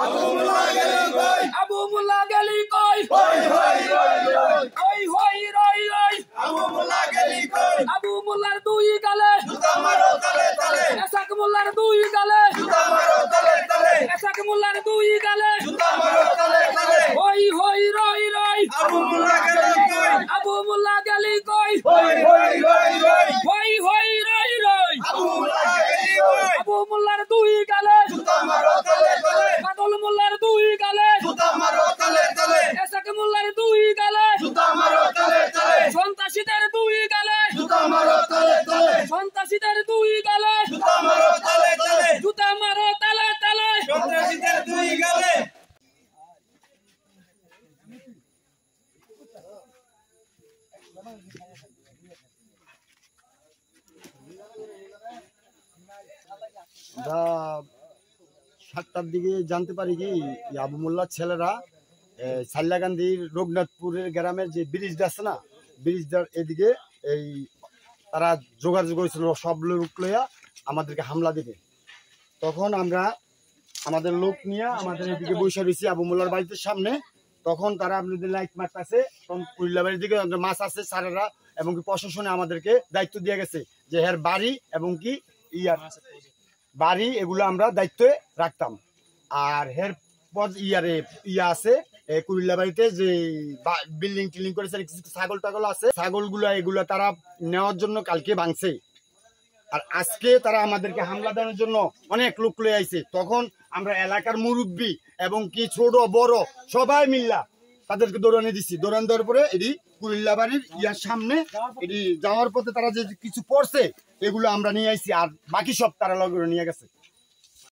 আবু মোল্লা গেলি কই আবু মোল্লা গেলি কই হই হই রই রই হই হই রই রই আবু মোল্লা গেলি কই আবু মোল্লার দুই গালে জুতা মারো তালে তালে এসাক মোল্লার দুই গালে জুতা মারো তালে তালে এসাক মোল্লার দুই গালে জুতা মারো তালে তালে হই হই রই রই আবু মোল্লা গেলি কই আবু মোল্লা গেলি কই হই হই রই রই হই হই রই রই আবু মোল্লা গেলি কই আবু মোল্লার দুই গালে জুতা মারো তালে তালে পাগল মোল্লার দুই গালে জুতা মারো তালে তালে এসাক মোল্লার দুই গালে জুতা মারো তালে তালে সন্ত্রাসীদের দুই গালে জুতা মারো তালে তালে সন্ত্রাসীদের দুই গালে জুতা মারো তালে তালে জুতা মারো তালে তালে সন্ত্রাসীদের দুই গালে সাতটার দিকে জানতে পারি কি আবু মোল্লার ছেলেরা সাল্লাকান্দির রঘুনাথপুরের গ্রামের যে ব্রিজটা আছে না, ব্রিজটার এদিকে এই তারা যোগাযোগ করেছিল সব লোক লইয়া আমাদেরকে হামলা দিবে। তখন আমরা আমাদের লোক নিয়ে আমাদের এদিকে বসে রয়েছি আবু মোল্লার বাড়িতে সামনে। তখন তারা আপনাদের লাইট মারতেছে, তখন কুইল্লা বাড়ির দিকে মাছ আছে সারেরা এবং কি প্রশাসনে আমাদেরকে দায়িত্ব দিয়ে গেছে যে এর বাড়ি এবং কি বাড়ি এগুলো আমরা দায়িত্বে রাখতাম। আর হের পর ইয়া আছে কুমিল্লা বাড়িতে যে বিল্ডিং টিল্ডিং করেছে, কিছু ছাগল টাগল আছে, ছাগলগুলো এগুলো তারা নেওয়ার জন্য কালকে ভাঙছে। আর আজকে তারা আমাদেরকে হামলা দেওয়ার জন্য অনেক লোক লয়ে আইছে। তখন আমরা এলাকার মুরব্বী এবং কি ছোট বড় সবাই মিল্লা তাদেরকে দৌড়ানি দিচ্ছি। দৌড়ান দেওয়ার পরে এটি কুমিল্লা বাড়ির ইয়ার সামনে এটি যাওয়ার পথে তারা যে কিছু পড়ছে এগুলো আমরা নিয়ে আইছি, আর বাকি সব তারা লগে নিয়ে গেছে।